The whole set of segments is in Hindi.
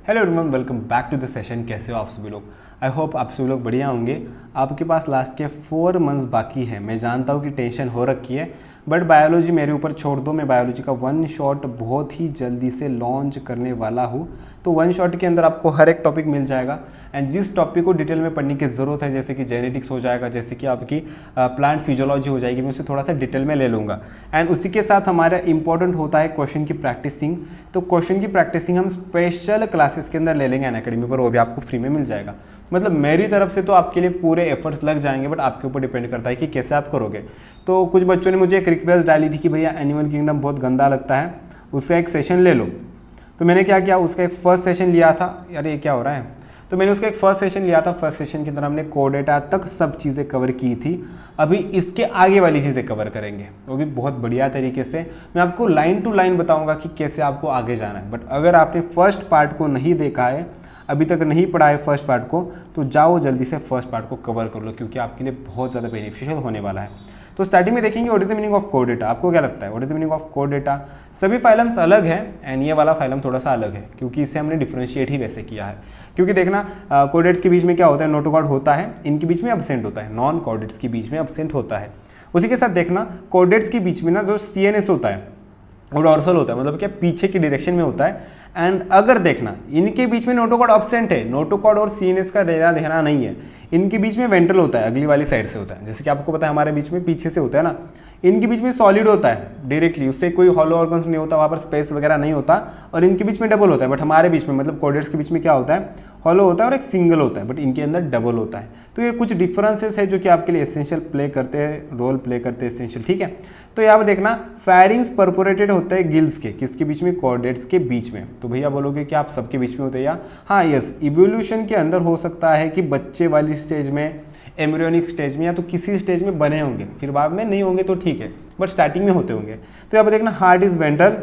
Hello everyone, welcome back to the session. कैसे हो आप सभी लोग? आई होप आप सभी लोग बढ़िया होंगे। आपके पास लास्ट के 4 मंथ्स बाकी है। मैं जानता हूँ कि टेंशन हो रखी है, बट बायोलॉजी मेरे ऊपर छोड़ दो। मैं बायोलॉजी का वन शॉट बहुत ही जल्दी से लॉन्च करने वाला हूँ। तो वन शॉट के अंदर आपको हर एक टॉपिक मिल जाएगा, एंड जिस टॉपिक को डिटेल में पढ़ने की ज़रूरत है, जैसे कि जेनेटिक्स हो जाएगा, जैसे कि आपकी प्लांट फिजियोलॉजी हो जाएगी, मैं उसे थोड़ा सा डिटेल में ले लूँगा। एंड उसी के साथ हमारा इंपॉर्टेंट होता है क्वेश्चन की प्रैक्टिसिंग। तो क्वेश्चन की प्रैक्टिसिंग हम स्पेशल क्लासेस के अंदर ले लेंगे अनअकैडमी पर, वो भी आपको फ्री में मिल जाएगा। मतलब मेरी तरफ से तो आपके लिए पूरे एफर्ट्स लग जाएंगे, बट आपके ऊपर डिपेंड करता है कि कैसे आप करोगे। तो कुछ बच्चों ने मुझे एक रिक्वेस्ट डाली थी कि भैया एनिमल किंगडम बहुत गंदा लगता है, उसका एक सेशन ले लो। तो मैंने क्या किया, उसका एक फर्स्ट सेशन लिया था। यार ये क्या हो रहा है? तो मैंने उसका एक फर्स्ट सेशन लिया था। फर्स्ट सेशन के अंदर हमने कोड डेटा तक सब चीज़ें कवर की थी। अभी इसके आगे वाली चीज़ें कवर करेंगे, वो भी बहुत बढ़िया तरीके से। मैं आपको लाइन टू लाइन बताऊंगा कि कैसे आपको आगे जाना है। बट अगर आपने फर्स्ट पार्ट को नहीं देखा है, अभी तक नहीं पढ़ा है फर्स्ट पार्ट को, तो जाओ जल्दी से फर्स्ट पार्ट को कवर कर लो, क्योंकि आपके लिए बहुत ज़्यादा बेनिफिशियल होने वाला है। तो स्टार्टिंग में देखेंगे what is the meaning of code data. आपको क्या लगता है what is the meaning of code data? सभी फाइलम्स अलग हैं, एंड ये वाला फाइलम थोड़ा सा अलग है, क्योंकि इसे हमने डिफरेंशिएट ही वैसे किया है। क्योंकि देखना, कोडेट्स के बीच में क्या होता है, नोटोकॉर्ड होता है, इनके बीच में एब्सेंट होता है, नॉन कोडेट्स के बीच में एब्सेंट होता है। उसी के साथ देखना, कोडेट्स के बीच में ना जो CNS होता है वो डॉर्सल होता है, मतलब क्या पीछे की डायरेक्शन में होता है। एंड अगर देखना, इनके बीच में नोटोकॉर्ड एब्सेंट है, नोटोकॉर्ड और CNS का लेना देना नहीं है। इनके बीच में वेंट्रल होता है, अगली वाली साइड से होता है। जैसे कि आपको पता है हमारे बीच में पीछे से होता है ना, इनके बीच में सॉलिड होता है डायरेक्टली, उससे कोई हॉलो ऑर्गन्स नहीं होता, वहाँ पर स्पेस वगैरह नहीं होता। और इनके बीच में डबल होता है, बट हमारे बीच में मतलब कोडेट्स के बीच में क्या होता है, हॉलो होता है और एक सिंगल होता है, बट इनके अंदर डबल होता है। तो ये कुछ डिफरेंसेस है जो कि आपके लिए एसेंशियल प्ले करते हैं, रोल प्ले करते हैं एसेंशियल, ठीक है। तो यहाँ पर देखना, फेरिंग्स परपोरेटेड होते हैं गिल्स के, किसके बीच में, कोडेट्स के बीच में। तो भैया बोलोगे कि आप सबके बीच में होते हैं या? हाँ, यस, इवोल्यूशन के अंदर हो सकता है कि बच्चे वाली स्टेज में, एम्ब्रियोनिक स्टेज में, या तो किसी स्टेज में बने होंगे, फिर बाद में नहीं होंगे तो ठीक है, बट स्टार्टिंग में होते होंगे। तो यहाँ पर देखना, हार्ट इज वेंट्रल,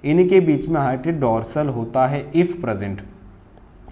इनके बीच में हार्ट डॉर्सल होता है इफ प्रेजेंट,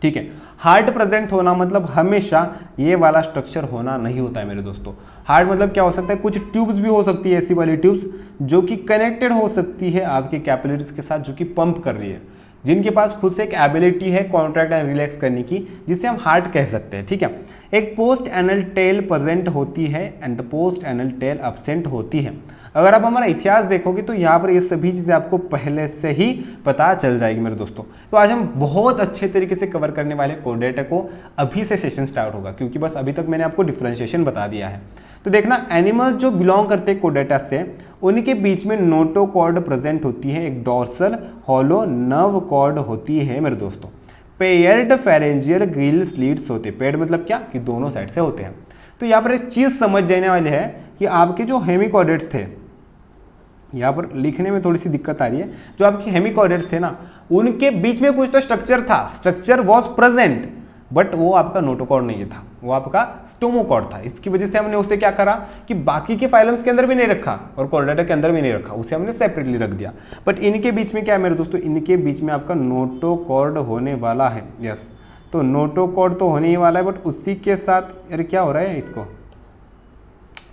ठीक है। हार्ट प्रेजेंट होना मतलब हमेशा ये वाला स्ट्रक्चर होना नहीं होता है मेरे दोस्तों। हार्ट मतलब क्या हो सकता है, कुछ ट्यूब्स भी हो सकती है, ऐसी वाली ट्यूब्स जो कि कनेक्टेड हो सकती है आपके कैपिलरीज के साथ, जो कि पंप कर रही है, जिनके पास खुद से एक एबिलिटी है कॉन्ट्रैक्ट एंड रिलैक्स करने की, जिसे हम हार्ट कह सकते हैं, ठीक है। एक पोस्ट एनल टेल प्रेजेंट होती है and the post anal tail absent होती है। अगर आप हमारा इतिहास देखोगे तो यहाँ पर ये सभी चीज़ें आपको पहले से ही पता चल जाएगी मेरे दोस्तों। तो आज हम बहुत अच्छे तरीके से कवर करने वाले कोड डेटा को। अभी से सेशन स्टार्ट होगा, क्योंकि बस अभी तक मैंने आपको डिफरेंशिएशन बता दिया है। तो देखना, एनिमल्स जो बिलोंग करते हैं कोड डेटा से, उनके बीच में नोटोकॉर्ड प्रेजेंट होती है, एक डॉर्सल हॉलो नर्व कॉर्ड होती है मेरे दोस्तों। पेयर्ड फेरेंजियल गिल स्लीट्स होते हैं। पेयर्ड मतलब क्या, कि दोनों साइड से होते हैं। तो यहाँ पर एक चीज़ समझ जाने वाली है कि आपके जो हेमिकॉर्डेट्स थे, यहाँ पर लिखने में थोड़ी सी दिक्कत आ रही है, जो आपके हेमिकॉर्डेट्स थे ना, उनके बीच में कुछ तो स्ट्रक्चर था, स्ट्रक्चर वॉज प्रेजेंट, बट वो आपका नोटोकॉर्ड नहीं था, वो आपका स्टोमोकॉर्ड था। इसकी वजह से हमने उसे क्या करा कि बाकी के फाइलम्स के अंदर भी नहीं रखा और कोर्डेटा के अंदर भी नहीं रखा, उसे हमने सेपरेटली रख दिया। बट इनके बीच में क्या है मेरे दोस्तों, इनके बीच में आपका नोटोकॉर्ड होने वाला है। यस, तो नोटोकॉर्ड तो होने ही वाला है, बट उसी के साथ यार क्या हो रहा है इसको,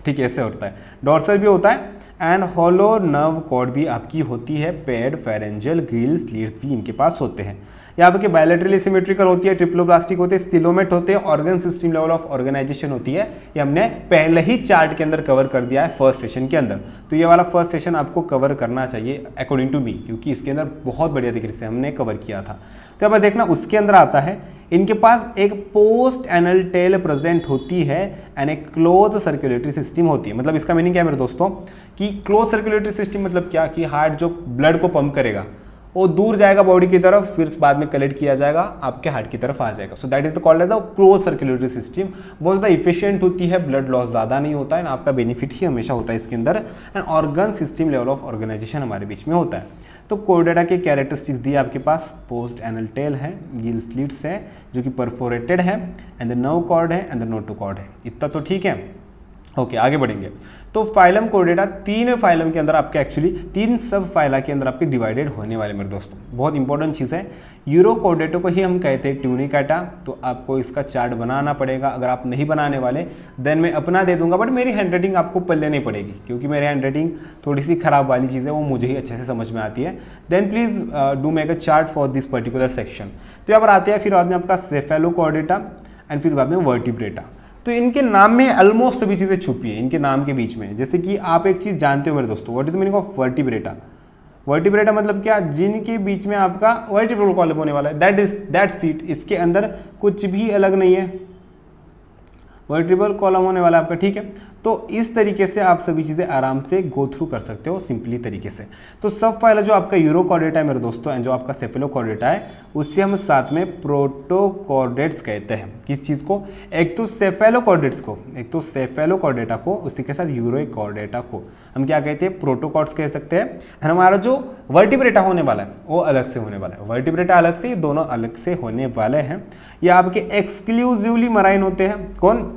ठीक है, ऐसे होता है। डॉर्सल भी होता है एंड हॉलो नर्व कॉर्ड भी आपकी होती है। पेड फेरेंजियल ग्रिल स्लीट्स भी इनके पास होते हैं। यहाँ पे बायलैटरली सिमेट्रिकल होती है, ट्रिप्लोप्लास्टिक होते हैं, सिलोमेट होते हैं, organ system level of organisation होती है। ये हमने पहले ही चार्ट के अंदर कवर कर दिया है फर्स्ट सेशन के अंदर। तो ये वाला फर्स्ट सेशन आपको कवर करना चाहिए अकॉर्डिंग टू मी, क्योंकि इसके अंदर बहुत बढ़िया तरीके से हमने कवर किया था। तो अब देखना, उसके अंदर आता है, इनके पास एक पोस्ट एनल टेल प्रेजेंट होती है एंड एक क्लोज सर्कुलेटरी सिस्टम होती है। मतलब इसका मीनिंग क्या है मेरे दोस्तों, कि क्लोज सर्कुलेटरी सिस्टम मतलब क्या, कि हार्ट जो ब्लड को पंप करेगा वो दूर जाएगा बॉडी की तरफ, फिर बाद में कलेक्ट किया जाएगा, आपके हार्ट की तरफ आ जाएगा। So that is the called as the close circulatory system. बहुत ज़्यादा इफिशियंट होती है, ब्लड लॉस ज़्यादा नहीं होता है, आपका बेनिफिट ही हमेशा होता है इसके अंदर। And organ system level of organisation हमारे बीच में होता है। तो कोर्डेटा के कैरेक्टरिस्टिक्स दिए आपके पास, पोस्ट एनल टेल है, गिल स्लिट्स है जो कि परफोरेटेड है, एंड द नर्व कॉर्ड है एंड द नोटोकॉर्ड है। इतना तो ठीक है। ओके, आगे बढ़ेंगे। तो फाइलम कोर्डेटा 3 फाइलम के अंदर आपके एक्चुअली 3 सब फाइला के अंदर आपके डिवाइडेड होने वाले मेरे दोस्तों। बहुत इंपॉर्टेंट चीज़ है। यूरोकोर्डेटो को ही हम कहते हैं ट्यूनिकाटा। तो आपको इसका चार्ट बनाना पड़ेगा। अगर आप नहीं बनाने वाले देन मैं अपना दे दूंगा, बट मेरी हैंडराइटिंग आपको पल्ले नहीं पड़ेगी, क्योंकि मेरी हैंडराइटिंग थोड़ी सी खराब वाली चीज़ है, वो मुझे ही अच्छे से समझ में आती है। Then please do make a chart for this particular section. तो यहाँ पर आते हैं फिर बाद में आपका सेफेलोकॉर्डेटा एंड फिर बाद में वर्टिब्रेटा। तो इनके नाम में ऑलमोस्ट सभी चीज़ें छुपी है इनके नाम के बीच में। जैसे कि आप एक चीज़ जानते हो मेरे दोस्तों, what is the meaning of vertebrata? Vertebrata मतलब क्या? जिनके बीच में आपका वर्टिब्रल कॉलम होने वाला है, दैट्स इट। इसके अंदर कुछ भी अलग नहीं है, वर्टिब्रल कॉलम होने वाला है आपका, ठीक है। तो इस तरीके से आप सभी चीज़ें आराम से गो थ्रू कर सकते हो सिंपली तरीके से। तो सब फाइल जो आपका यूरोकॉर्डेटा है मेरे दोस्तों एंड जो आपका सेफेलोकॉर्डेटा है उससे हम साथ में प्रोटोकॉर्डेट्स कहते हैं। किस चीज़ को? एक तो सेफेलोकॉर्डेट्स को, एक तो सेफेलोकॉर्डेटा को, उसी के साथ यूरोकॉर्डेटा को हम क्या कहते हैं? प्रोटोकॉर्ड्स कह सकते हैं। एंड हमारा जो वर्टिब्रेटा होने वाला है वो अलग से होने वाला है, वर्टिब्रेटा अलग से, ये दोनों अलग से होने वाले हैं। ये आपके एक्सक्लूसिवली मराइन होते हैं। कौन?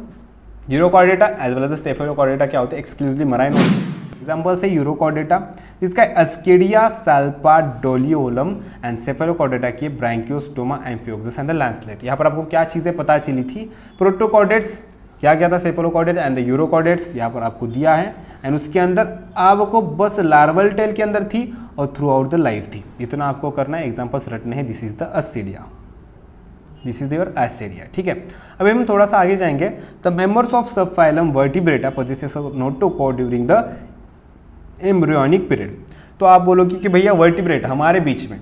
Urochordata as well as cephalochordata क्या होते हैं? एक्सक्लूसिवली मराइन होते हैं। एग्जाम्पल से यूरोकॉर्डेटा जिसका अस्केडिया सल्पाडोलियोलम एंड सेफेलोकॉर्डेटा की ब्रांकियोस्टोमा एम्फियोक्सिस एंड द लैंसलेट। यहाँ पर आपको क्या चीज़ें पता चली थी? प्रोटोकॉर्डेट्स क्या क्या था, सेफेलोकॉर्डेट एंड द यूरोकॉर्डेट्स यहाँ पर आपको दिया है। एंड उसके अंदर आपको बस लार्वल टेल के अंदर थी और थ्रू आउट द लाइफ थी। इतना आपको करना है, एग्जाम्पल्स रटने हैं। This is the ascidia, this is your ascidia, ठीक है। अभी हम थोड़ा सा आगे जाएंगे। The members of sub phylum vertebrata possesses notochord during the embryonic period. तो आप बोलोगे कि भैया वर्टिब्रेटा हमारे बीच में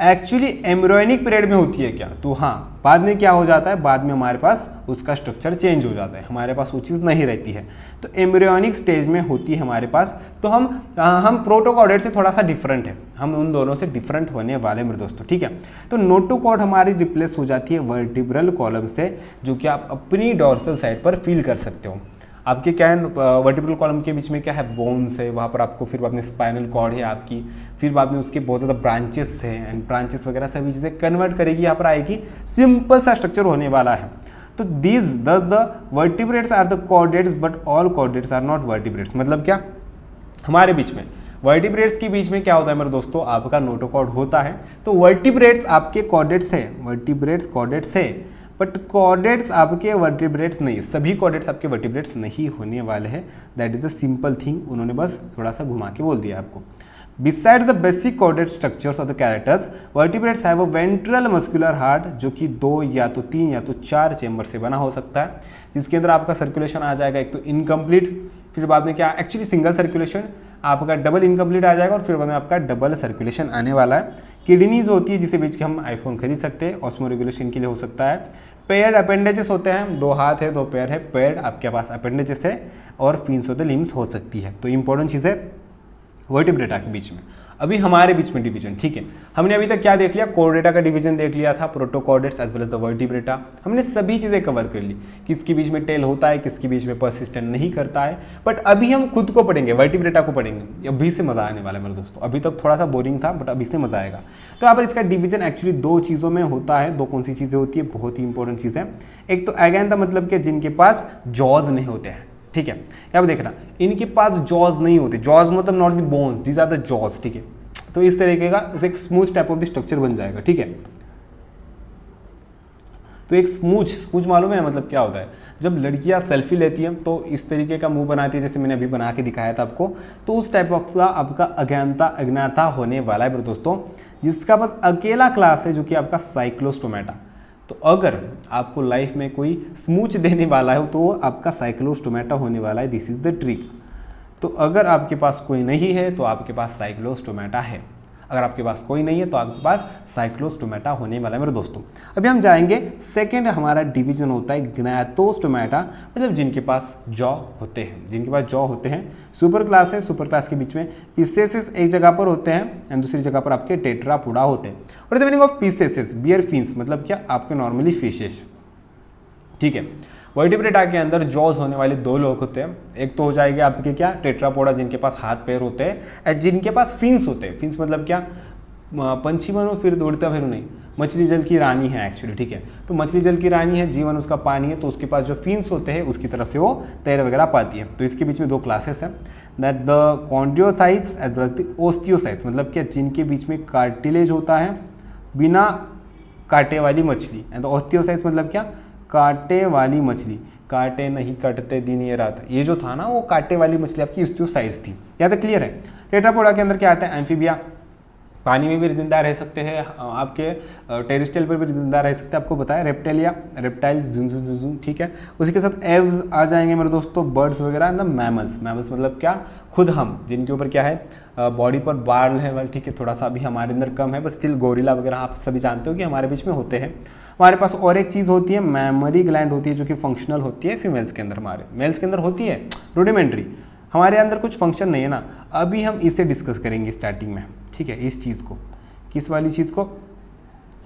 एक्चुअली एम्ब्रियोनिक पीरियड में होती है क्या? तो हाँ, बाद में क्या हो जाता है? बाद में हमारे पास उसका स्ट्रक्चर चेंज हो जाता है, हमारे पास वो चीज़ नहीं रहती है। तो एम्ब्रियोनिक स्टेज में होती है हमारे पास। तो हम प्रोटोकॉर्डेट से थोड़ा सा डिफरेंट है, हम उन दोनों से डिफरेंट होने वाले मेरे दोस्तों, ठीक है। तो नोटोकॉर्ड हमारी रिप्लेस हो जाती है वर्टिब्रल कॉलम से, जो कि आप अपनी डॉर्सल साइड पर फील कर सकते हो। आपके क्या है, वर्टिब्रल कॉलम के बीच में क्या है? बोन्स है, वहाँ पर आपको फिर बाद में स्पाइनल कॉर्ड है आपकी, फिर बाद में उसके बहुत ज़्यादा ब्रांचेस हैं एंड ब्रांचेस वगैरह सभी चीज़ें कन्वर्ट करेगी, यहाँ पर आएगी। सिंपल सा स्ट्रक्चर होने वाला है। तो these thus the vertebrates are the chordates but all chordates are not vertebrates. मतलब क्या? हमारे बीच में वर्टिब्रेट्स के बीच में क्या होता है मेरे दोस्तों? आपका नोटोकॉर्ड होता है। तो वर्टिब्रेट्स आपके कॉर्डेट्स है, वर्टिब्रेट्स कॉर्डेट्स है, बट कॉर्डेट्स आपके वर्टिब्रेट्स नहीं, सभी कॉर्डेट्स आपके वर्टिब्रेट्स नहीं होने वाले हैं। That is the simple thing, उन्होंने बस थोड़ा सा घुमा के बोल दिया आपको। Beside the basic chordate structures of the characters, vertebrates have a ventral muscular heart, जो कि 2 या तो 3 या तो 4 चेंबर से बना हो सकता है, जिसके अंदर आपका सर्कुलेशन आ जाएगा एक तो इनकम्प्लीट, फिर बाद में क्या एक्चुअली सिंगल सर्कुलेशन, आपका डबल इनकम्प्लीट आ जाएगा और फिर बाद में आपका डबल सर्कुलेशन आने वाला है। किडनीज होती है जिसे बेच के हम आईफोन खरीद सकते हैं, ऑस्मो रेगुलेशन के लिए हो सकता है। पेयर्ड अपेंडेजेस होते हैं, 2 हाथ है 2 पैर है, पेयर्ड आपके पास अपेंडेजेस है, और फिन्स ऑफ द लिम्स हो सकती है। तो इंपॉर्टेंट चीज़ है वर्टिब्रेटा के बीच में। अभी हमारे बीच में डिवीजन, ठीक है। हमने अभी तक क्या देख लिया? कॉर्डेटा का डिवीजन देख लिया था, protochordates as well as the vertebrata. हमने सभी चीज़ें कवर कर ली, किसके बीच में टेल होता है, किसके बीच में परसिस्टेंट नहीं करता है। बट अभी हम खुद को पढ़ेंगे, वर्टिब्रेटा को पढ़ेंगे। अभी से मजा आने वाला है मेरे दोस्तों, अभी तक थोड़ा सा बोरिंग था बट अभी से मजा आएगा। तो यहाँ पर इसका डिवीजन एक्चुअली 2 चीज़ों में होता है। 2 कौन सी चीज़ें होती है? बहुत ही इंपॉर्टेंट चीज़ है। एक तो अगेन था मतलब कि जिनके पास जॉज नहीं होते हैं, ठीक है। यहाँ पर देखना, इनके पास जॉज नहीं होते, जॉज मतलब not the bones, these are the jaws, ठीक है। तो इस तरीके का एक smooth type of the structure बन जाएगा, ठीक है। तो एक स्मूच मालूम है मतलब क्या होता है? जब लड़कियां सेल्फी लेती हैं तो इस तरीके का मुंह बनाती है, जैसे मैंने अभी बना के दिखाया था आपको। तो उस टाइप ऑफ आपका अज्ञानता होने वाला है मेरे दोस्तों, जिसका बस अकेला क्लास है जो कि आपका साइक्लोस्टोमेटा। तो अगर आपको लाइफ में कोई स्मूच देने वाला है तो वो आपका साइक्लोस्टोमेटा होने वाला है। This is the trick. तो अगर आपके पास कोई नहीं है तो आपके पास साइक्लोस्टोमेटा है, अगर आपके पास कोई नहीं है तो आपके पास साइक्लोस्टोमेटा होने वाला है मेरे दोस्तों। अभी हम जाएंगे सेकंड, हमारा डिवीजन होता है ग्नैथोस्टोमेटा, मतलब जिनके पास जॉ होते हैं, जिनके पास जॉ होते हैं। सुपर क्लास है, सुपर क्लास के बीच में पीसेसेस एक जगह पर होते हैं एंड दूसरी जगह पर आपके टेट्रापोडा होते हैं। और the meaning of pisces, bear fins मतलब क्या? आपके नॉर्मली फिशेस, ठीक है। वर्टिब्रेटा के अंदर जॉज होने वाले 2 लोग होते हैं। एक तो हो जाएंगे आपके क्या? टेट्रापोडा, जिनके पास हाथ पैर होते हैं, जिनके पास फिन्स होते हैं। फिन्स मतलब क्या? पंछी बनो फिर दौड़ता फिर नहीं, मछली जल की रानी है एक्चुअली, ठीक है। तो मछली जल की रानी है, जीवन उसका पानी है, तो उसके पास जो फिन्स होते हैं उसकी तरफ से वो तैर वगैरह पाती है। तो इसके बीच में 2 क्लासेस हैं, that the chondrichthyes as well as the osteichthyes, मतलब क्या? जिनके बीच में कार्टिलेज होता है, बिना कांटे वाली मछली। एंड द ओस्टियोसाइट्स मतलब क्या? कांटे वाली मछली, कांटे नहीं कटते दिन ये रात, ये जो था ना वो कांटे वाली मछली आपकी ओस्टियोसाइट्स थी। यहाँ तक क्लियर है? टेट्रापोडा के अंदर क्या आता है? एम्फीबिया, पानी में भी जिंदा रह सकते हैं, आपके टेरिस्ट्रियल पर भी जिंदा रह सकते हैं, आपको बताया रेप्टेलिया, रेप्टाइल्स, झुंझुन, ठीक है। उसी के साथ एव्स आ जाएंगे मेरे दोस्तों, बर्ड्स वगैरह एंड द मैमल्स। मैमल्स मतलब क्या, खुद हम, जिनके ऊपर क्या है बॉडी पर बाल है, ठीक है, थोड़ा सा अभी हमारे अंदर कम है, बस स्टिल गोरिल्ला वगैरह आप सभी जानते हो कि हमारे बीच में होते हैं। हमारे पास और एक चीज़ होती है, मेमोरी ग्लैंड होती है, जो कि फंक्शनल होती है फीमेल्स के अंदर, हमारे मेल्स के अंदर होती है रूडिमेंट्री, हमारे अंदर कुछ फंक्शन नहीं है ना। अभी हम इसे डिस्कस करेंगे स्टार्टिंग में, ठीक है, इस चीज़ को, किस वाली चीज़ को,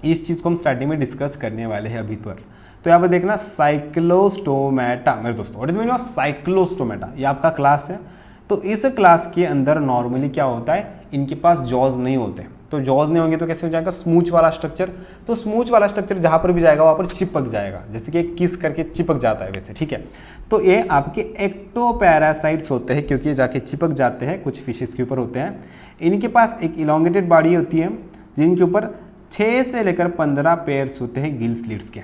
इस चीज़ को हम स्टार्टिंग में डिस्कस करने वाले हैं अभी पर। तो यहाँ पर देखना साइक्लोस्टोमेटा मेरे दोस्तों, what is meaning of Cyclostomata, ये आपका क्लास है। तो इस क्लास के अंदर नॉर्मली क्या होता है, इनके पास जॉज नहीं होते, तो जॉज नहीं होंगे तो कैसे हो जाएगा, स्मूच वाला स्ट्रक्चर। तो स्मूच वाला स्ट्रक्चर जहाँ पर भी जाएगा वहाँ पर चिपक जाएगा, जैसे कि किस करके चिपक जाता है वैसे, ठीक है। तो ये आपके एक्टोपैरासाइट्स होते हैं, क्योंकि ये जाके चिपक जाते हैं, कुछ फिशेस के ऊपर होते हैं। इनके पास एक इलोंगेटेड बॉडी होती है, जिनके ऊपर 6 से लेकर 15 पेयर्स होते हैं गिल स्लिट्स के।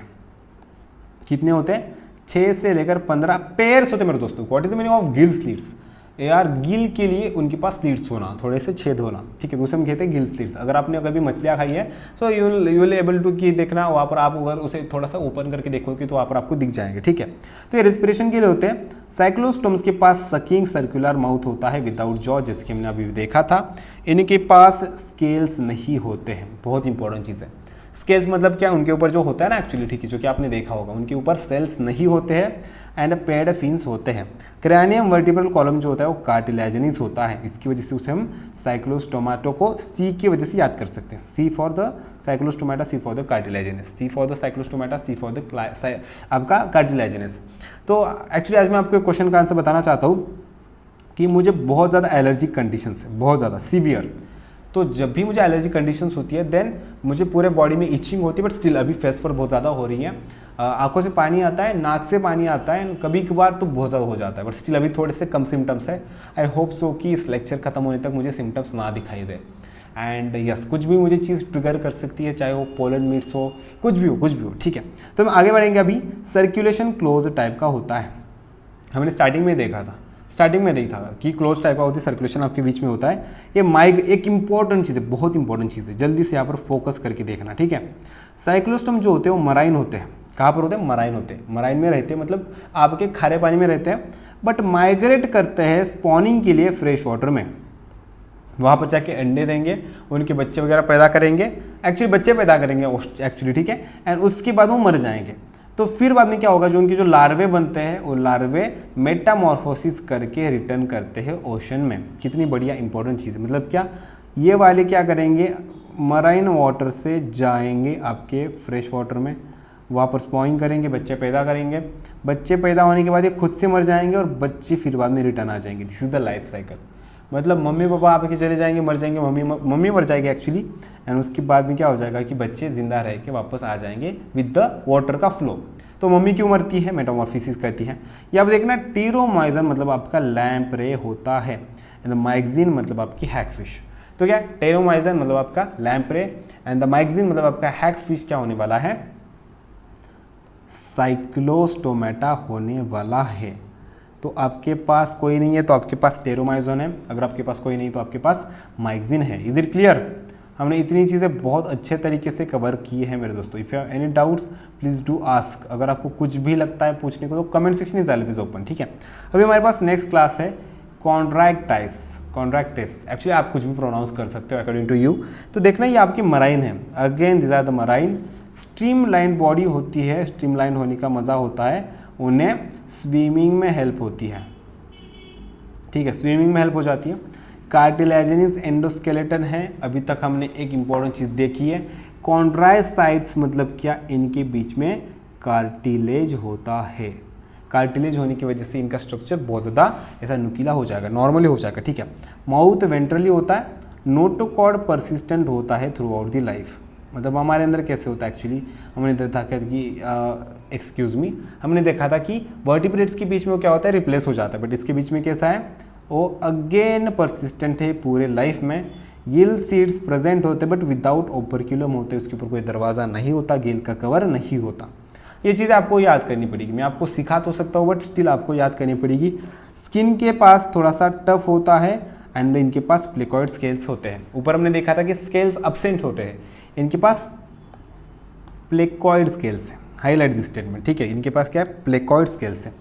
कितने होते हैं, 6 से लेकर 15 पेयर्स होते हैं मेरे दोस्तों। What is the meaning of gill slits, यार गिल के लिए उनके पास स्लिट्स होना, थोड़े से छेद होना, ठीक है, तो उसे हम कहते हैं गिल स्लिट्स। अगर आपने कभी मछलियाँ खाई है तो यू विल एबल टू की देखना, वहाँ पर आप अगर उसे थोड़ा सा ओपन करके देखोगे तो वहाँ पर आपको दिख जाएंगे, ठीक है। तो ये रेस्पिरेशन के लिए होते हैं। साइक्लोस्टोम्स के पास सकिंग सर्कुलर माउथ होता है विदाउट जॉ, जैसे कि हमने अभी देखा था। इनके पास स्केल्स नहीं होते हैं, बहुत इंपॉर्टेंट चीज़ है। स्केल्स मतलब क्या, उनके ऊपर जो होता है ना एक्चुअली, ठीक है, जो कि आपने देखा होगा, उनके ऊपर सेल्स नहीं होते हैं एंड पेड फिन्स होते हैं। क्रैनियम वर्टिब्रल कॉलम जो होता है वो कार्टिलेजिनस होता है, इसकी वजह से उसे हम साइक्लोस्टोमाटो को सी की वजह से याद कर सकते हैं। C for the cyclostomata, C for the cartilaginous, C for the cyclostomata, C for the आपका कार्टिलेजिनस। तो एक्चुअली आज मैं आपको एक क्वेश्चन का आंसर बताना चाहता हूँ कि मुझे बहुत ज़्यादा एलर्जिक कंडीशंस है, बहुत ज़्यादा सीवियर। तो जब भी मुझे एलर्जी कंडीशंस होती है देन मुझे पूरे बॉडी में इचिंग होती है, बट स्टिल अभी फेस पर बहुत ज़्यादा हो रही है। आंखों से पानी आता है, नाक से पानी आता है, कभी कभार तो बहुत ज़्यादा हो जाता है, बट स्टिल अभी थोड़े से कम सिम्टम्स है। आई होप सो कि इस लेक्चर खत्म होने तक मुझे सिम्टम्स ना दिखाई दे। एंड यस, कुछ भी मुझे चीज़ ट्रिगर कर सकती है, चाहे वो पोलन मीट्स हो, कुछ भी हो, ठीक है। तो हम आगे बढ़ेंगे। अभी सर्कुलेशन क्लोज टाइप का होता है, हमने स्टार्टिंग में देखा था, कि क्लोज टाइप का होती है, सर्कुलेशन आपके बीच में होता है। ये एक इंपॉर्टेंट चीज़ है, बहुत इंपॉर्टेंट चीज़ है, जल्दी से यहाँ पर फोकस करके देखना, ठीक है। साइक्लोस्टोम जो होते हैं वो मराइन होते हैं। कहाँ पर होते हैं, मराइन होते हैं, मराइन में रहते हैं, मतलब आपके खारे पानी में रहते हैं, बट माइग्रेट करते हैं स्पॉनिंग के लिए फ्रेश वाटर में। वहाँ पर जाके अंडे देंगे, उनके बच्चे वगैरह पैदा करेंगे, एक्चुअली बच्चे पैदा करेंगे एक्चुअली, ठीक है, एंड उसके बाद वो मर जाएंगे। तो फिर बाद में क्या होगा, जो उनके जो लार्वे बनते हैं वो लार्वे मेटामॉर्फोसिस करके रिटर्न करते हैं ओशन में। कितनी बढ़िया इंपॉर्टेंट चीज़ है, मतलब क्या, ये वाले क्या करेंगे, मराइन वाटर से जाएंगे आपके फ्रेश वाटर में, वहाँ पर स्पॉइंग करेंगे, बच्चे पैदा करेंगे, बच्चे पैदा होने के बाद ये खुद से मर जाएंगे और बच्चे फिर बाद में रिटर्न आ जाएंगे। This is the life cycle, मतलब मम्मी पापा आपके चले जाएंगे, मर जाएंगे, मम्मी मर जाएगी एक्चुअली, एंड उसके बाद में क्या हो जाएगा कि बच्चे जिंदा रह के वापस आ जाएंगे विद द वाटर का फ्लो। तो मम्मी क्यों मरती है, मेटामॉर्फोसिस करती है। या आप देखना टीरोमाइजन मतलब आपका लैम्प्रे होता है, एंड द माइग्जीन मतलब आपकी हैगफिश। तो क्या, टेरोमाइजन मतलब आपका लैम्प्रे एंड द माइग्जीन मतलब आपका हैगफिश क्या होने वाला है, साइक्लोस्टोमेटा होने वाला है। तो आपके पास कोई नहीं है तो आपके पास टेरोमाइजन है, अगर आपके पास कोई नहीं तो आपके पास माइग्जीन है। Is it clear? हमने इतनी चीज़ें बहुत अच्छे तरीके से कवर की है मेरे दोस्तों। If you have any doubts please do ask. अगर आपको कुछ भी लगता है पूछने को तो comment section is always open, ठीक है। अभी हमारे पास नेक्स्ट क्लास है कॉन्ट्रैक्टाइस। एक्चुअली आप कुछ भी प्रोनाउंस कर सकते हो अकॉर्डिंग टू यू। तो देखना ये आपकी मराइन है, again this are the marine. Streamline body होती है, स्ट्रीमलाइन होने का मज़ा होता है, उन्हें स्विमिंग में हेल्प होती है, ठीक है, स्विमिंग में हेल्प हो जाती है। कार्टिलेजिनस एंडोस्केलेटन है, अभी तक हमने एक इंपॉर्टेंट चीज़ देखी है। कॉन्ड्राइसाइट्स मतलब क्या, इनके बीच में कार्टिलेज होता है। कार्टिलेज होने की वजह से इनका स्ट्रक्चर बहुत ज़्यादा ऐसा नुकीला हो जाएगा, नॉर्मली हो जाएगा, ठीक है। माउथ वेंट्रली होता है। नोटोकॉर्ड परसिस्टेंट होता है थ्रू आउट दी लाइफ। मतलब हमारे अंदर कैसे होता है एक्चुअली, हमने देखा कि हमने देखा था कि वर्टिब्रेट्स के बीच में वो क्या होता है, रिप्लेस हो जाता है, बट इसके बीच में कैसा है, वो अगेन परसिस्टेंट है पूरे लाइफ में। गिल सीड्स प्रेजेंट होते बट विदाउट ओपरक्यूलम होते, उसके ऊपर कोई दरवाज़ा नहीं होता, गिल का कवर नहीं होता। ये चीज़ आपको याद करनी पड़ेगी, मैं आपको सिखा तो सकता हूँ बट स्टिल आपको याद करनी पड़ेगी। स्किन के पास थोड़ा सा टफ होता है एंड इनके पास प्लेकॉइड स्केल्स होते हैं। ऊपर हमने देखा था कि स्केल्स अब्सेंट होते हैं, इनके पास प्लेकॉइड स्केल्स है। हाईलाइट दिस स्टेटमेंट, ठीक है। इनके पास क्या है, प्लेकॉइड स्केल्स है।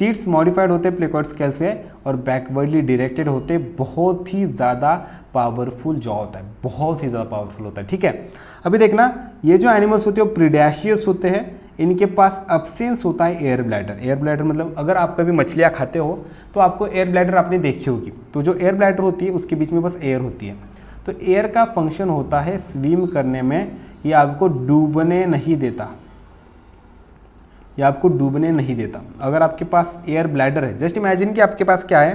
टीट्स मॉडिफाइड होते हैं प्लेकॉइड स्केल्स में और बैकवर्डली डायरेक्टेड होते हैं। बहुत ही ज़्यादा पावरफुल जॉ होता है, बहुत ही ज़्यादा पावरफुल होता है, ठीक है। अभी देखना, ये जो एनिमल्स होते हैं वो प्रीडेशियस होते हैं, इनके पास अब्सेंस होता है एयर ब्लैडर। एयर ब्लैडर मतलब अगर आप कभी मछलियाँ खाते हो तो आपको एयर ब्लैडर आपने देखी होगी, तो जो एयर ब्लैडर होती है उसके बीच में बस एयर होती है। तो एयर का फंक्शन होता है स्विम करने में, ये आपको डूबने नहीं देता, ये आपको डूबने नहीं देता। अगर आपके पास एयर ब्लैडर है, जस्ट इमेजिन कि आपके पास क्या है,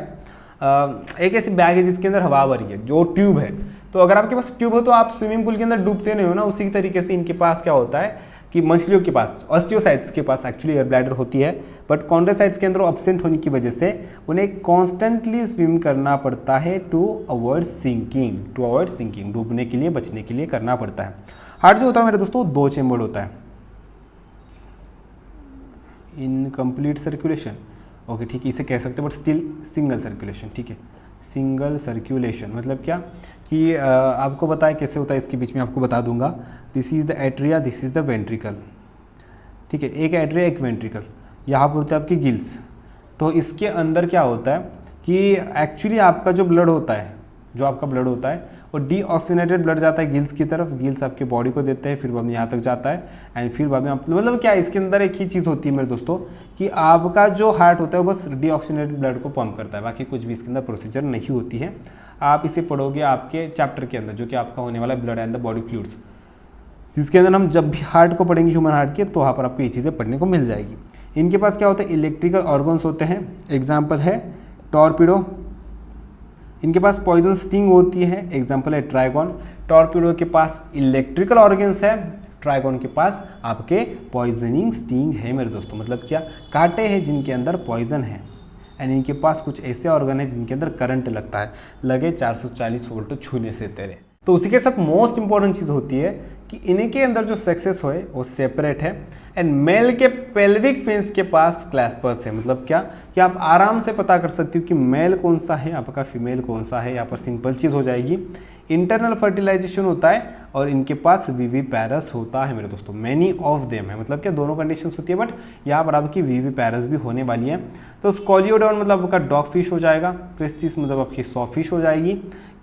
एक ऐसी बैग है जिसके अंदर हवा भरी है, जो ट्यूब है। तो अगर आपके पास ट्यूब हो तो आप स्विमिंग पूल के अंदर डूबते नहीं हो ना। उसी तरीके से इनके पास क्या होता है कि मछलियों के पास, ऑस्टियोसाइट्स के पास एक्चुअली एयर ब्लैडर होती है, बट कॉन्ड्रोसाइट्स के अंदर अब्सेंट होने की वजह से उन्हें कॉन्स्टेंटली स्विम करना पड़ता है टू अवॉइड सिंकिंग, डूबने के लिए, बचने के लिए करना पड़ता है। हार्ट जो होता है मेरे दोस्तों 2 चेम्बर होता है, इनकम्प्लीट सर्कुलेशन, ओके ठीक है, इसे कह सकते हैं, बट स्टिल सिंगल सर्कुलेशन, ठीक है। सिंगल सर्कुलेशन मतलब क्या कि आपको बताए कैसे होता है, इसके बीच में आपको बता दूंगा। This is the atria, this is the ventricle, ठीक है। एक एट्रिया एक वेंट्रिकल, यहाँ पर होते हैं आपके गिल्स। तो इसके अंदर क्या होता है कि एक्चुअली आपका जो ब्लड होता है, जो आपका ब्लड होता है वो डीऑक्सीनेटेड ब्लड जाता है गिल्स की तरफ, गिल्स आपके बॉडी को देते हैं, फिर बाद में यहाँ तक जाता है एंड फिर बाद में आप, मतलब क्या इसके अंदर एक ही चीज़ होती है मेरे दोस्तों कि आपका जो हार्ट होता है वो बस डीऑक्सीनेटेड ब्लड को पंप करता है, बाकी कुछ भी इसके अंदर प्रोसीजर नहीं होती है। आप इसे पढ़ोगे आपके चैप्टर के अंदर, जो कि आपका होने वाला है blood and the body fluids, जिसके अंदर हम जब भी हार्ट को पढ़ेंगे, ह्यूमन हार्ट के, तो वहाँ पर आपको ये चीज़ें पढ़ने को मिल जाएगी। इनके पास क्या होता है, इलेक्ट्रिकल ऑर्गन्स होते हैं, एग्जाम्पल है टॉर्पिडो। इनके पास पॉइजन स्टिंग होती है, एग्जाम्पल है ट्राइगॉन। टॉर्पिडो के पास इलेक्ट्रिकल ऑर्गन्स है, ट्राइगॉन के पास आपके पॉइजनिंग स्टिंग है मेरे दोस्तों। मतलब क्या, कांटे हैं जिनके अंदर पॉइजन है, एंड इनके पास कुछ ऐसे ऑर्गन है जिनके अंदर करंट लगता है, लगे 440 वोल्ट छूने से तेरे। तो उसी के साथ मोस्ट इंपॉर्टेंट चीज़ होती है कि इनके अंदर जो सेक्सेस होए वो सेपरेट है, एंड मेल के पेल्विक फिन्स के पास क्लैस्पर्स है। मतलब क्या कि आप आराम से पता कर सकते हो कि मेल कौन सा है, आपका फीमेल कौन सा है। यहाँ पर सिंपल चीज़ हो जाएगी, इंटरनल फर्टिलाइजेशन होता है और इनके पास विविपैरस होता है मेरे दोस्तों। मैनी ऑफ देम है, मतलब क्या दोनों कंडीशंस होती है, बट यहाँ पर आपकी विविपैरस भी होने वाली है। तो स्कॉलियोडॉन मतलब आपका डॉग फिश हो जाएगा, क्रिस्टिस मतलब आपकी सॉफिश हो जाएगी,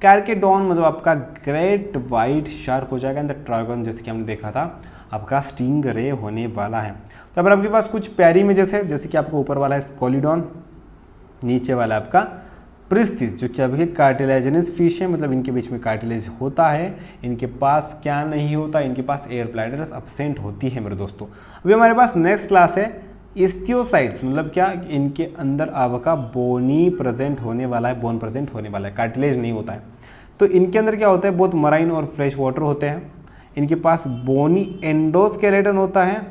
कैरकेडॉन मतलब आपका ग्रेट वाइट शार्क हो जाएगा, एंड द ट्राइगन जैसे कि हमने देखा था आपका स्टिंग रे होने वाला है। तो अगर आपके पास कुछ प्यारी में जैसे कि आपको ऊपर वाला है स्कॉलिडॉन, नीचे वाला आपका प्रिस्थिस, जो कि आपके कार्टिलेजिनस फिश है, मतलब इनके बीच में कार्टिलेज होता है। इनके पास क्या नहीं होता, इनके पास एयर ब्लैडर्स अब्सेंट होती है मेरे दोस्तों। अभी हमारे पास नेक्स्ट क्लास है इस्थियोसाइट्स, मतलब क्या, इनके अंदर आपका बोनी प्रेजेंट होने वाला है, बोन प्रेजेंट होने वाला है, कार्टिलेज नहीं होता है। तो इनके अंदर क्या होता है, बहुत मराइन और फ्रेश वाटर होते हैं। इनके पास बोनी एंडोस्केलेटन होता है,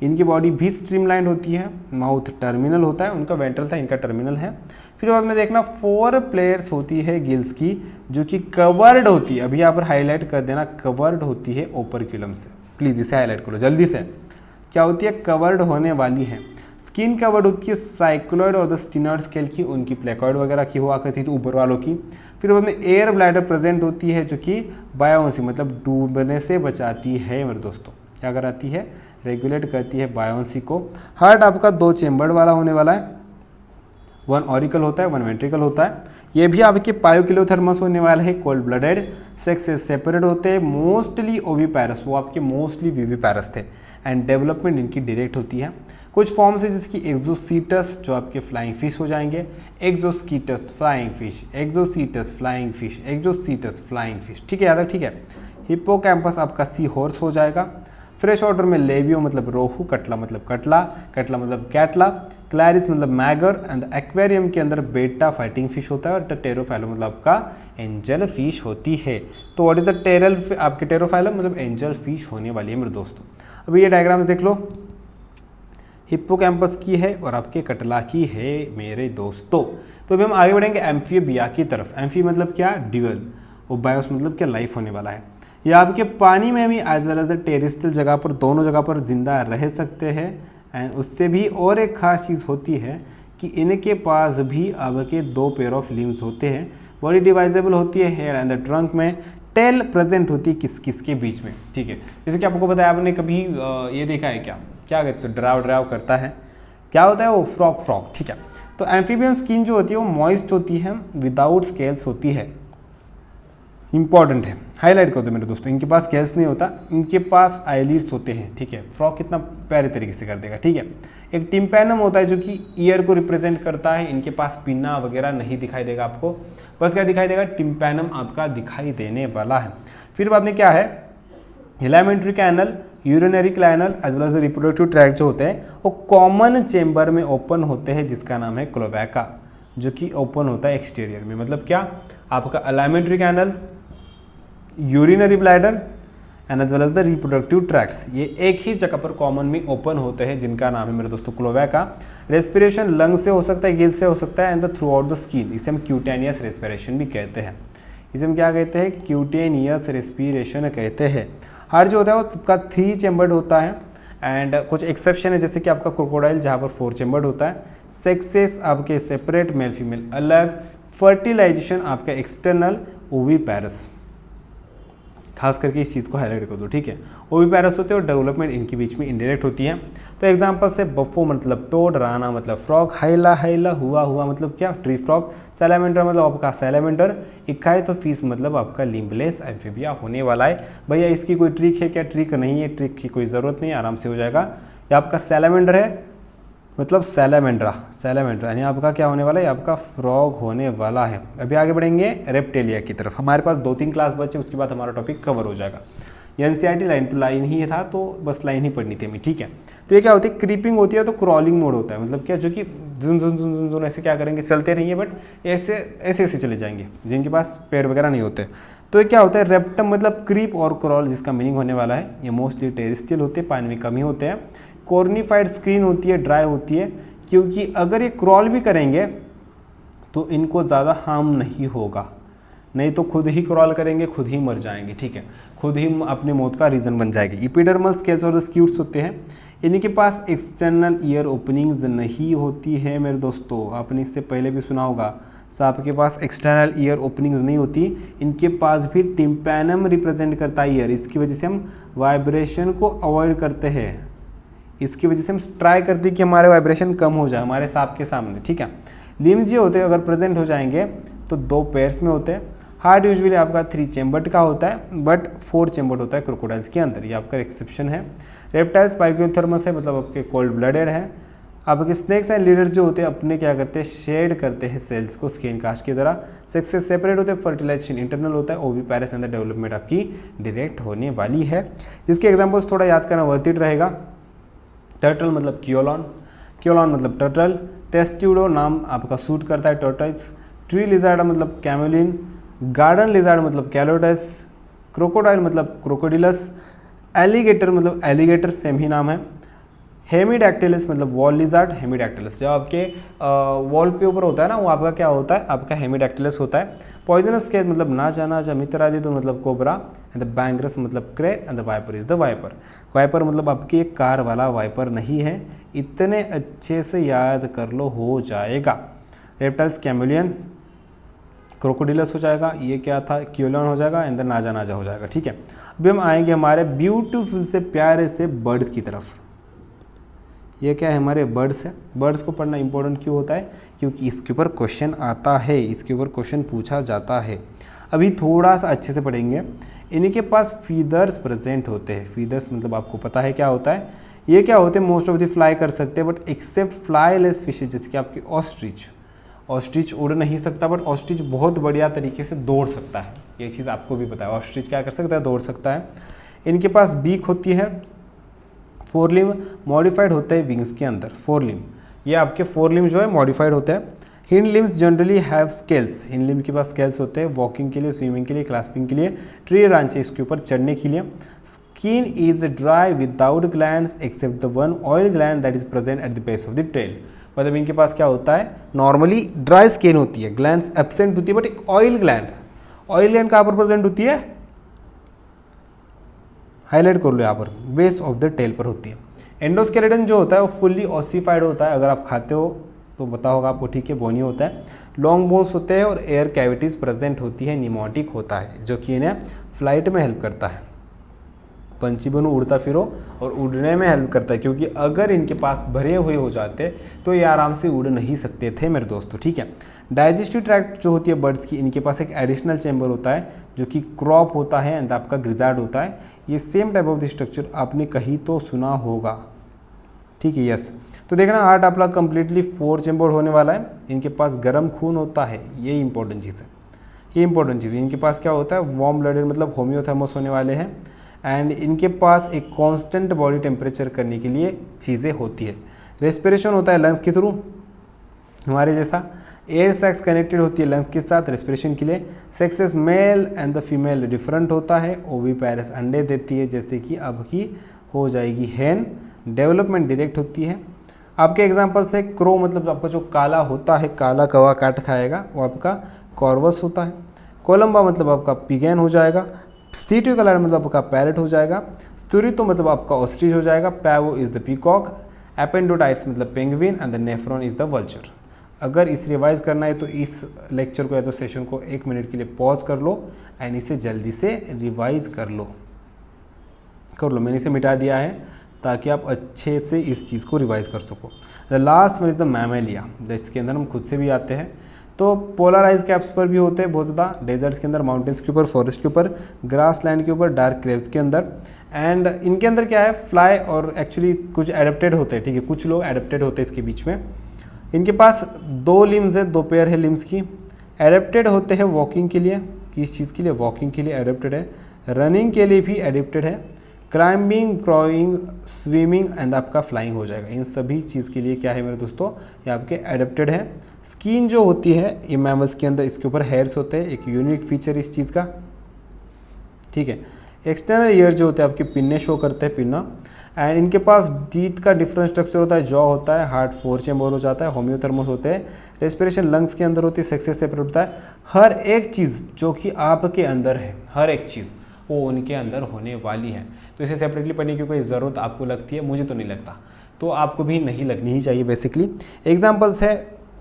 इनकी बॉडी भी स्ट्रीमलाइंड होती है, माउथ टर्मिनल होता है, उनका वेंट्रल था, इनका टर्मिनल है। फिर बाद में देखना 4 प्लेयर्स होती है गिल्स की, जो कि कवर्ड होती है। अभी यहाँ पर हाईलाइट कर देना, कवर्ड होती है ओपर्क्यूलम से, प्लीज़ इसे हाईलाइट करो जल्दी से। क्या होती है, कवर्ड होने वाली है। स्किन कवर्ड होती है साइक्लोइड और द स्टिनर्ड स्केल की, उनकी प्लेकॉइड वगैरह की हुआ करती थी ऊपर वालों की। फिर बाद में एयर ब्लैडर प्रेजेंट होती है, जो कि बायोन्सी मतलब डूबने से बचाती है मेरे दोस्तों। क्या कराती है, रेगुलेट करती है बायोन्सी को। हार्ट आपका 2 चेम्बर्ड वाला होने वाला है, 1 ऑरिकल होता है, 1 वेंट्रिकल होता है। ये भी आपके पायोकिलोथर्मस होने वाला है, कोल्ड ब्लडेड, सेक्सेस सेपरेट होते हैं, मोस्टली ओविपैरस, वो आपके मोस्टली विविपैरस थे, एंड डेवलपमेंट इनकी डायरेक्ट होती है। कुछ फॉर्म्स है जैसे कि एक्सोसीटस, जो आपके फ्लाइंग फिश हो जाएंगे, exocoetus flying fish, exocoetus flying fish, exocoetus flying fish, ठीक है याद है, ठीक है। हिप्पोकैम्पस आपका सी हॉर्स हो जाएगा। फ्रेश वाटर में लेबियो मतलब रोहू, कटला मतलब कटला, कटला मतलब कैटला, क्लैरिस मतलब मैगर, एंड एक्वेरियम के अंदर बेटा फाइटिंग फिश होता है, और टेरोफाइलम मतलब आपका एंजल फिश होती है। तो व्हाट इज द टेरल, आपके टेरोफाइलम मतलब एंजल फिश होने वाली है मेरे दोस्तों। अभी ये डायग्राम देख लो, हिप्पोकैम्पस की है और आपके कटला की है मेरे दोस्तों। तो अभी हम आगे बढ़ेंगे एम्फीबिया की तरफ। एम्फी मतलब क्या, ड्यूअल, और बायोस मतलब क्या, लाइफ होने वाला है। ये आपके पानी में भी as well as the terrestrial जगह पर, दोनों जगह पर जिंदा रह सकते हैं। एंड उससे भी और एक खास चीज़ होती है कि इनके पास भी आपके 2 पेयर ऑफ लिम्स होते हैं, वो बॉडी डिवाइजेबल होती है हेयर एंड द ट्रंक में, टेल प्रेजेंट होती है किस किस के बीच में, ठीक है। जैसे कि आपको बताया, आपने कभी ये देखा है क्या क्या कहते हैं, ड्राव करता है, क्या होता है वो, फ्रॉग, ठीक है। तो एम्फीबियन स्किन जो होती है वो मॉइस्ट होती है, विदाउट स्केल्स होती है, इंपॉर्टेंट है, हाईलाइट कर दो मेरे दोस्तों, इनके पास स्केल्स नहीं होता, इनके पास आईलिड्स होते हैं, ठीक है। फ्रॉग कितना प्यारे तरीके से कर देगा, ठीक है। एक टिम्पैनम होता है जो कि ईयर को रिप्रेजेंट करता है, इनके पास पिन्ना वगैरह नहीं दिखाई देगा आपको, बस क्या दिखाई देगा, टिम्पैनम आपका दिखाई देने वाला है। फिर बाद में क्या है, alimentary canal, urinary canal as well as reproductive tract जो होते हैं वो कॉमन चेंबर में ओपन होते हैं, जिसका नाम है क्लोवेका, जो कि ओपन होता है एक्सटीरियर में। मतलब क्या, आपका alimentary canal, urinary bladder and as well as the reproductive tracts, ये एक ही जगह पर कॉमन में ओपन होते हैं, जिनका नाम है मेरे दोस्तों क्लोवेका। रेस्पिरेशन लंग से हो सकता है, गिल से हो सकता है, and the through out the skin, इसे हम क्यूटेनियस रेस्पिरेशन भी कहते हैं। इसे हम क्या कहते हैं, क्यूटेनियस रेस्पिरेशन कहते हैं। हार्ट जो होता है वो आपका 3 चैम्बर्ड होता है, एंड कुछ एक्सेप्शन है जैसे कि आपका क्रोकोडाइल जहाँ पर 4 चैम्बर्ड होता है। सेक्सेस आपके सेपरेट, मेल फीमेल अलग। फर्टिलाइजेशन आपका एक्सटर्नल, ओवीपैरस, खास करके इस चीज़ को हाईलाइट कर दो, ठीक है। ओवीपैरस होते हैं और डेवलपमेंट इनके बीच में इनडायरेक्ट होती है। तो एग्जांपल से बफो मतलब टोड, राना मतलब फ्रॉग, हाइला हुआ मतलब क्या, ट्री फ्रॉग, सैलामेंडर मतलब आपका सैलामेंडर, इकाई तो फीस मतलब आपका लिम्बलेस एम्फीबिया होने वाला है। भैया इसकी कोई ट्रिक है क्या, ट्रिक नहीं है, ट्रिक की कोई ज़रूरत नहीं है, आराम से हो जाएगा। ये आपका सैलामेंडर है, मतलब सैलामेंड्रा यानी आपका क्या होने वाला है, आपका फ्रॉग होने वाला है। अभी आगे बढ़ेंगे रेप्टेलिया की तरफ, हमारे पास 2-3 क्लास बचे, उसके बाद हमारा टॉपिक कवर हो जाएगा। ये एनसीईआरटी लाइन टू लाइन ही था, तो बस लाइन ही पढ़नी थी हमें, ठीक है। तो ये क्या होती है, क्रीपिंग होती है तो क्रॉलिंग मोड होता है, मतलब क्या, जो कि जुन ऐसे क्या करेंगे, चलते रहेंगे, बट ऐसे चले जाएंगे, जिनके पास पैर वगैरह नहीं होते। तो ये क्या होता है, रेप्टम मतलब क्रीप और क्रॉल, जिसका मीनिंग होने वाला है, ये मोस्टली टेरेस्ट्रियल होते हैं, पानी में कम ही होते हैं। कॉर्निफाइड स्क्रीन होती है, ड्राई होती है, क्योंकि अगर ये क्रॉल भी करेंगे तो इनको ज़्यादा हार्म नहीं होगा, नहीं तो खुद ही क्रॉल करेंगे, खुद ही मर जाएंगे, ठीक है, खुद ही अपनी मौत का रीज़न बन जाएगी। इपिडर्मल स्केल्स और द स्क्यूट्स होते हैं, इनके पास एक्सटर्नल ईयर ओपनिंग्स नहीं होती है मेरे दोस्तों, आपने इससे पहले भी सुना होगा, सांप के पास एक्सटर्नल ईयर ओपनिंग्स नहीं होती। इनके पास भी टिम्पैनम रिप्रेजेंट करता है ईयर, इसकी वजह से हम वाइब्रेशन को अवॉइड करते हैं, इसकी वजह से हम ट्राई करते हैं कि हमारे वाइब्रेशन कम हो जाए हमारे सांप के सामने, ठीक है। लिम्स जो होते हैं अगर प्रेजेंट हो जाएंगे तो 2 पेयर्स में होते हैं। हार्ट यूजुअली आपका 3 चैम्बर्ड का होता है, बट 4 चैम्बर्ड होता है क्रोकोडाइल्स के अंदर, ये आपका एक्सेप्शन है। रेप्टाइल्स पाइकोथर्मस है, मतलब आपके कोल्ड ब्लडेड है। आपके स्नेक्स एंड लीडर्स जो होते हैं अपने क्या करते हैं, शेड करते हैं सेल्स को स्किन कास्ट की तरह, सेक्स से सेपरेट होते हैं, फर्टिलाइजेशन इंटरनल होता है, ओवीपैरस एंड द डेवलपमेंट आपकी डायरेक्ट होने वाली है। जिसके एग्जाम्पल्स थोड़ा याद करना वर्थ इट रहेगा। टर्टल मतलब क्योलॉन मतलब टर्टल, टेस्ट्यूडो नाम आपका सूट करता है टर्टल्स, ट्री लिजार्ड मतलब कैमोलिन, गार्डन लिजार्ड मतलब कैलोटस, क्रोकोडाइल मतलब क्रोकोडिलस, एलिगेटर मतलब एलिगेटर सेम ही नाम है, हेमीडैक्टिलस मतलब वॉल लिजार्ड, हेमीडैक्टिलस जो आपके वॉल के ऊपर होता है ना, वो आपका क्या होता है, आपका हेमीडैक्टिलस होता है। पॉइजनस स्केल मतलब नाजा मित्रादितो मतलब कोबरा, एंड द बैंग्रस मतलब krait, and the viper is the viper मतलब आपकी एक कार वाला वाइपर नहीं है, इतने अच्छे से याद कर लो हो जाएगा। रेप्टाइल्स कैमोलियन, क्रोकोडिलस हो जाएगा, ये क्या था, क्योलॉन हो जाएगा, एंड द नाजा हो जाएगा, ठीक है। अभी हम आएंगे हमारे ब्यूटीफुल से प्यारे से बर्ड्स की तरफ। ये क्या है, हमारे बर्ड्स है। बर्ड्स को पढ़ना इंपॉर्टेंट क्यों होता है, क्योंकि इसके ऊपर क्वेश्चन आता है, इसके ऊपर क्वेश्चन पूछा जाता है। अभी थोड़ा सा अच्छे से पढ़ेंगे। इनके पास फीदर्स प्रेजेंट होते हैं, फीदर्स मतलब आपको पता है क्या होता है, ये क्या होते हैं, मोस्ट ऑफ द फ्लाई कर सकते हैं, बट एक्सेप्ट फ्लाईलेस फिशेज, जैसे कि आपकी ऑस्ट्रिच उड़ नहीं सकता, बट ऑस्ट्रिच बहुत बढ़िया तरीके से दौड़ सकता है, ये चीज़ आपको भी पता है, ऑस्ट्रिच क्या कर सकता है, दौड़ सकता है। इनके पास बीक होती है, फोरलिम मॉडिफाइड होता है विंग्स के अंदर, फोरलिम, ये आपके फोरलिम जो है मॉडिफाइड होते हैं। Hind limbs generally have scales, hind limbs के पास स्केल्स होते हैं, वॉकिंग के लिए, स्विमिंग के लिए, क्लास्पिंग के लिए, ट्री ब्रांचेस के ऊपर चढ़ने के लिए। Skin is dry without glands except the one oil gland that is present at the base of the tail, मतलब इनके पास क्या होता है, नॉर्मली ड्राई स्किन होती है, ग्लैंड्स एब्सेंट होती है, बट एक ऑयल ग्लैंड कहाँ पर प्रेजेंट होती है, हाईलाइट कर लो यहाँ पर, बेस ऑफ द टेल पर होती है। एंडोस्केलेटन जो होता है वो फुल्ली ऑसिफाइड होता है, अगर आप खाते हो तो पता होगा आपको, ठीक है, बोनी होता है। लॉन्ग बोन्स होते हैं और एयर कैविटीज़ प्रेजेंट होती है, निमोटिक होता है, जो कि इन्हें फ्लाइट में हेल्प करता है। पंछी बनू, उड़ता फिरो, और उड़ने में हेल्प करता है, क्योंकि अगर इनके पास भरे हुए हो जाते तो ये आराम से उड़ नहीं सकते थे मेरे दोस्तों, ठीक है। डाइजेस्टिव ट्रैक्ट जो होती है बर्ड्स की, इनके पास एक एडिशनल चैम्बर होता है जो कि क्रॉप होता है एंड आपका ग्रिजार्ड होता है। ये same type of the structure आपने कहीं तो सुना होगा, ठीक है, यस। तो देखना हार्ट आपका कंप्लीटली 4 चैम्बर होने वाला है। इनके पास गर्म खून होता है, ये इंपॉर्टेंट चीज़ है, ये इंपॉर्टेंट चीज़ है। इनके पास क्या होता है, वार्म ब्लडेड मतलब होम्योथर्मस होने वाले हैं। एंड इनके पास एक कांस्टेंट बॉडी टेम्परेचर करने के लिए चीज़ें होती है। रेस्पिरेशन होता है लंग्स के थ्रू, हमारे जैसा। एयर सैक्स कनेक्टेड होती है लंग्स के साथ रेस्पिरेशन के लिए। Sexes male and the female different होता है। ओवीपैरस अंडे देती है, जैसे कि अब की हो जाएगी हैन। डेवलपमेंट डायरेक्ट होती है। आपके एग्जाम्पल्स है क्रो, मतलब आपका जो काला होता है, काला कौवा काट खाएगा, वो आपका कॉर्वस होता है। कोलंबा मतलब आपका पिगेन हो जाएगा। सीटी कलर मतलब आपका पैरेट हो जाएगा। स्तुरितो मतलब आपका ऑस्ट्रिच हो जाएगा। Pavo is the peacock. Aptenodytes मतलब penguin and the neophron is the vulture. अगर इस रिवाइज करना है तो इस लेक्चर को या तो सेशन को 1 मिनट के लिए पॉज कर लो एंड इसे जल्दी से रिवाइज कर लो। मैंने इसे मिटा दिया है ताकि आप अच्छे से इस चीज़ को रिवाइज कर सको। The last one is the Mammalia, जिसके अंदर हम खुद से भी आते हैं। तो पोलराइज कैप्स पर भी होते हैं बहुत ज़्यादा, डेजर्ट्स के अंदर, माउंटेन्स के ऊपर, फॉरेस्ट के ऊपर, ग्रास लैंड के ऊपर, डार्क क्रेव्स के अंदर। एंड इनके अंदर क्या है, फ्लाई और एक्चुअली कुछ एडेप्टेड होते हैं, ठीक है, कुछ लोग एडेप्टेड होते हैं इसके बीच में। इनके पास 2 लिम्स है, 2 पेयर है लिम्स की। एडेप्टेड होते हैं वॉकिंग के लिए, किस चीज़ के लिए, वॉकिंग के लिए एडेप्टेड है। रनिंग के लिए भी एडेप्टेड है। क्लाइंबिंग, क्रॉइंग, स्विमिंग एंड आपका फ्लाइंग हो जाएगा। इन सभी चीज़ के लिए क्या है मेरे दोस्तों, ये आपके एडेप्टेड है। स्किन जो होती है ये मैमल्स के अंदर, इसके ऊपर हेयर्स होते हैं, एक यूनिक फीचर इस चीज़ का, ठीक है। एक्सटर्नल ईयर जो होते हैं आपके पिन्ने शो करते हैं, पिन्ना। एंड इनके पास टीथ का डिफरेंट स्ट्रक्चर होता है, जॉ होता है, हार्ट 4 चैम्बर हो जाता है, होम्योथर्मस होते हैं। रेस्पिरेशन लंग्स के अंदर होती है, सेक्सेस सेपरेट होता है। हर एक चीज़ जो कि आपके अंदर है, हर एक चीज़ वो उनके अंदर होने वाली है। तो इसे सेपरेटली पढ़ने की कोई ज़रूरत आपको लगती है, मुझे तो नहीं लगता, तो आपको भी नहीं लगनी ही चाहिए बेसिकली। एग्जाम्पल्स है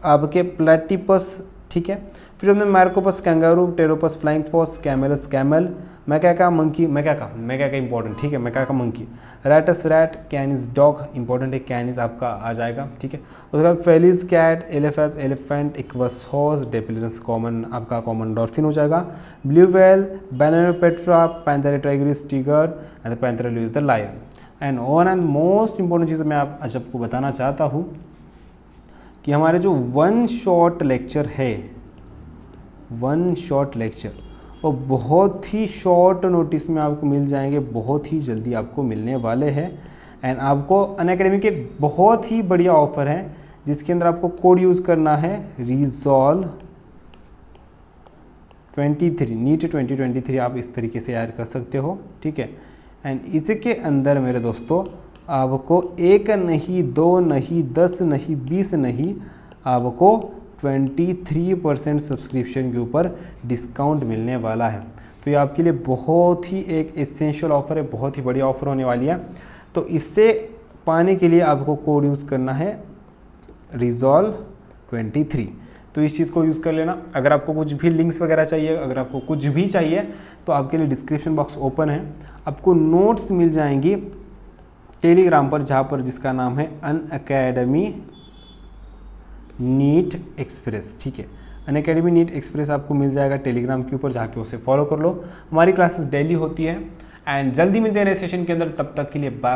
आपके प्लेटिपस, ठीक है। फिर हमने macropus kangaroo, pteropus flying fox, camelus camel, macaca monkey, macaca important, ठीक है, macaca monkey. Rattus rat, canis dog important है, कैनिस आपका आ जाएगा, ठीक है। उसके बाद felis cat, elephas elephant, equus horse, delphinus common आपका कॉमन डॉल्फिन हो जाएगा। Blue whale, balaenoptera, panthera tigris tiger and panthera leo the lion and on. And most important चीज़ मैं आप आज आपको बताना चाहता हूँ कि हमारे जो 1 शॉट लेक्चर है, 1 शॉट लेक्चर, और बहुत ही शॉर्ट नोटिस में आपको मिल जाएंगे, बहुत ही जल्दी आपको मिलने वाले हैं। एंड आपको अनअकैडमी के बहुत ही बढ़िया ऑफर है, जिसके अंदर आपको कोड यूज़ करना है रिजॉल्व 23, नीट 2023 आप इस तरीके से याद कर सकते हो, ठीक है। एंड इसके अंदर मेरे दोस्तों आपको 1 नहीं, 2 नहीं, 10 नहीं, 20 नहीं, आपको 23% सब्सक्रिप्शन के ऊपर डिस्काउंट मिलने वाला है। तो ये आपके लिए बहुत ही एक एसेंशियल ऑफ़र है, बहुत ही बढ़िया ऑफ़र होने वाली है। तो इससे पाने के लिए आपको कोड यूज़ करना है रिजॉल्व 23। तो इस चीज़ को यूज़ कर लेना। अगर आपको कुछ भी लिंक्स वगैरह चाहिए, अगर आपको कुछ भी चाहिए तो आपके लिए डिस्क्रिप्शन बॉक्स ओपन है। आपको नोट्स मिल जाएंगी टेलीग्राम पर, जहाँ पर जिसका नाम है अनअकैडमी नीट एक्सप्रेस, ठीक है। अनअकैडमी नीट एक्सप्रेस आपको मिल जाएगा टेलीग्राम के ऊपर, जाके उसे फॉलो कर लो। हमारी क्लासेस डेली होती है एंड जल्दी मिलते हैं नए सेशन के अंदर, तब तक के लिए बाय।